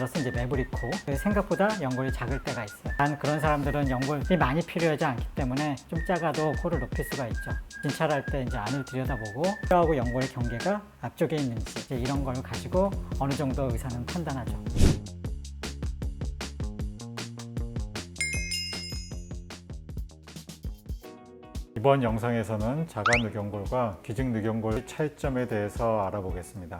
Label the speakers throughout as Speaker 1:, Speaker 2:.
Speaker 1: 들어서 이제 매부리코 생각보다 연골이 작을 때가 있어요. 단 그런 사람들은 연골이 많이 필요하지 않기 때문에 좀 작아도 코를 높일 수가 있죠. 진찰할 때 이제 안을 들여다보고 뼈하고 연골의 경계가 앞쪽에 있는지 이제 이런 걸 가지고 어느 정도 의사는 판단하죠.
Speaker 2: 이번 영상에서는 자가늑연골과 기증늑연골의 차이점에 대해서 알아보겠습니다.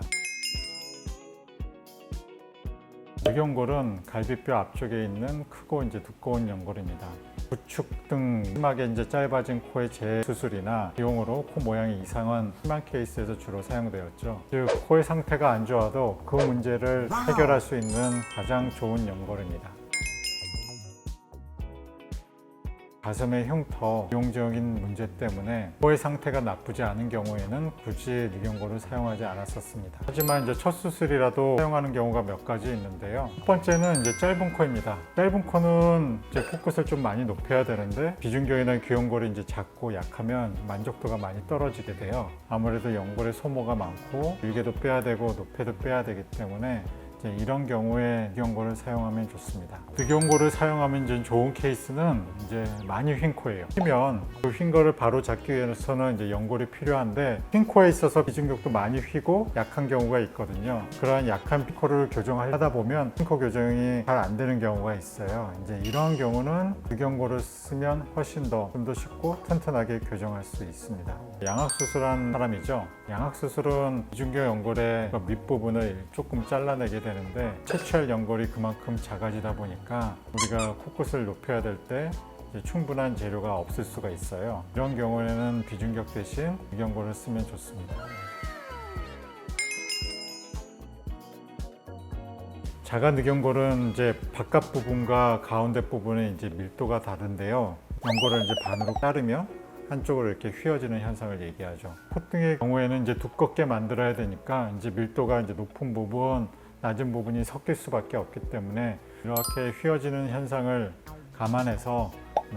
Speaker 2: 늑연골은 갈비뼈 앞쪽에 있는 크고 두꺼운 연골입니다. 구축 등 심하게 짧아진 코의 재수술이나 비용으로 코 모양이 이상한 심한 케이스에서 주로 사용되었죠. 즉, 코의 상태가 안 좋아도 그 문제를 해결할 수 있는 가장 좋은 연골입니다. 가슴의 흉터, 미용적인 문제 때문에 코의 상태가 나쁘지 않은 경우에는 굳이 늑연골을 사용하지 않았었습니다. 하지만 첫 수술이라도 사용하는 경우가 몇 가지 있는데요. 첫 번째는 짧은 코입니다. 짧은 코는 코끝을 좀 많이 높여야 되는데 비중경이나 귀연골이 작고 약하면 만족도가 많이 떨어지게 돼요. 아무래도 연골에 소모가 많고 길게도 빼야 되고 높이도 빼야 되기 때문에 이런 경우에 늑연골을 사용하면 좋습니다. 늑연골을 사용하면 좋은 케이스는 많이 휜 코예요. 휘면 그 휜 거를 바로 잡기 위해서는 연골이 필요한데 휜 코에 있어서 비중격도 많이 휘고 약한 경우가 있거든요. 그러한 약한 코를 교정하다 보면 휜 코 교정이 잘 안 되는 경우가 있어요. 이런 경우는 늑연골을 쓰면 훨씬 좀 더 쉽고 튼튼하게 교정할 수 있습니다. 양악수술한 사람이죠. 양악수술은 비중격 연골의 밑부분을 조금 잘라내게 되는데 채취할 연골이 그만큼 작아지다 보니까 우리가 코끝을 높여야 될 때 충분한 재료가 없을 수가 있어요. 이런 경우에는 비중격 대신 늑연골을 쓰면 좋습니다. 자가늑연골은 바깥 부분과 가운데 부분의 밀도가 다른데요. 연골을 반으로 자르면 한쪽으로 이렇게 휘어지는 현상을 얘기하죠. 콧등의 경우에는 두껍게 만들어야 되니까 밀도가 높은 부분, 낮은 부분이 섞일 수밖에 없기 때문에 이렇게 휘어지는 현상을 감안해서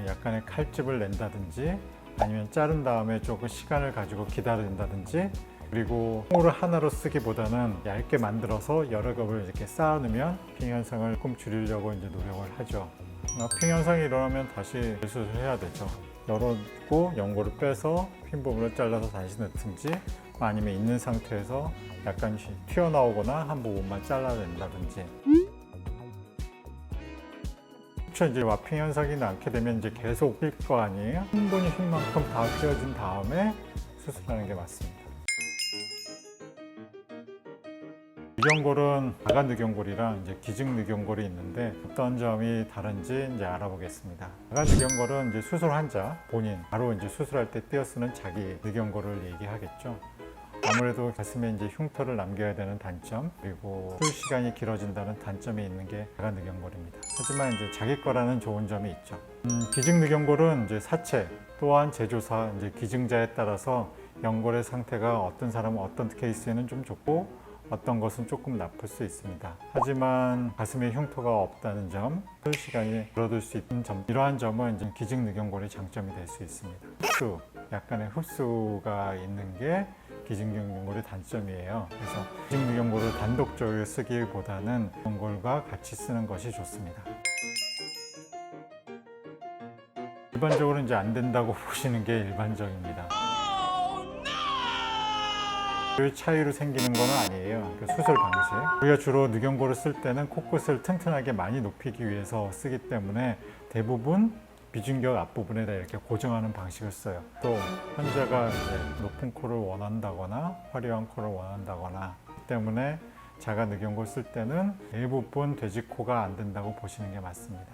Speaker 2: 약간의 칼집을 낸다든지 아니면 자른 다음에 조금 시간을 가지고 기다린다든지 그리고 통으로 하나로 쓰기보다는 얇게 만들어서 여러 겹을 이렇게 쌓아 놓으면 핑 현상을 조금 줄이려고 노력을 하죠. 핑 현상이 일어나면 다시 수술해야 되죠. 열어두고 연골을 빼서 핀 부분을 잘라서 다시 넣든지 아니면 있는 상태에서 약간씩 튀어나오거나 한 부분만 잘라낸다든지. 와핑 현상이 나게 되면 계속 휠 거 아니에요? 충분히 휜 만큼 다 휘어진 다음에 수술하는 게 맞습니다. 늑연골은 자가늑연골이랑 기증늑연골이 있는데 어떤 점이 다른지 알아보겠습니다. 자가늑연골은 수술 환자 본인 바로 수술할 때 떼어 쓰는 자기 늑연골을 얘기하겠죠. 아무래도 가슴에 흉터를 남겨야 되는 단점 그리고 수술 시간이 길어진다는 단점이 있는 게 자가늑연골입니다. 하지만 자기 거라는 좋은 점이 있죠. 기증늑연골은 사체 또한 제조사 기증자에 따라서 연골의 상태가 어떤 사람은 어떤 케이스에는 좀 좋고 어떤 것은 조금 나쁠 수 있습니다. 하지만 가슴에 흉터가 없다는 점, 수술 시간이 줄어들 수 있는 점, 이러한 점은 기증늑연골의 장점이 될 수 있습니다. 흡수, 약간의 흡수가 있는 게 기증늑연골의 단점이에요. 그래서 기증늑연골을 단독적으로 쓰기보다는 연골과 같이 쓰는 것이 좋습니다. 일반적으로 안 된다고 보시는 게 일반적입니다. 그 차이로 생기는 건 아니에요. 수술 방식. 우리가 주로 늑연골을 쓸 때는 코끝을 튼튼하게 많이 높이기 위해서 쓰기 때문에 대부분 비중격 앞부분에다 이렇게 고정하는 방식을 써요. 또 환자가 높은 코를 원한다거나 화려한 코를 원한다거나 때문에 자가늑연골 쓸 때는 대부분 돼지코가 안 된다고 보시는 게 맞습니다.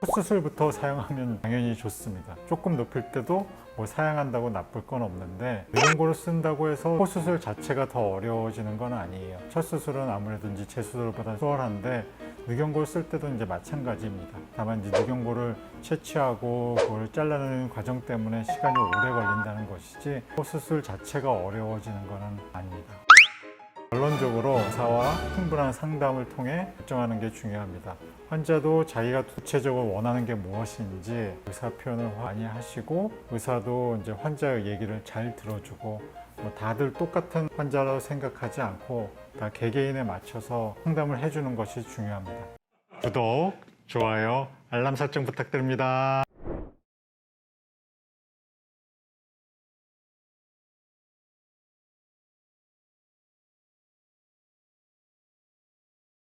Speaker 2: 콧수술부터 사용하면 당연히 좋습니다. 조금 높일 때도 사용한다고 나쁠 건 없는데 늑연골을 쓴다고 해서 콧수술 자체가 더 어려워지는 건 아니에요. 첫 수술은 아무래도 재수술보다 수월한데 늑연골 쓸 때도 마찬가지입니다. 다만 늑연골을 채취하고 그걸 잘라내는 과정 때문에 시간이 오래 걸린다는 것이지 콧수술 자체가 어려워지는 건 아닙니다. 결론적으로 의사와 충분한 상담을 통해 결정하는 게 중요합니다. 환자도 자기가 구체적으로 원하는 게 무엇인지 의사 표현을 많이 하시고 의사도 환자의 얘기를 잘 들어주고 뭐 다들 똑같은 환자라고 생각하지 않고 다 개개인에 맞춰서 상담을 해주는 것이 중요합니다. 구독, 좋아요, 알람 설정 부탁드립니다.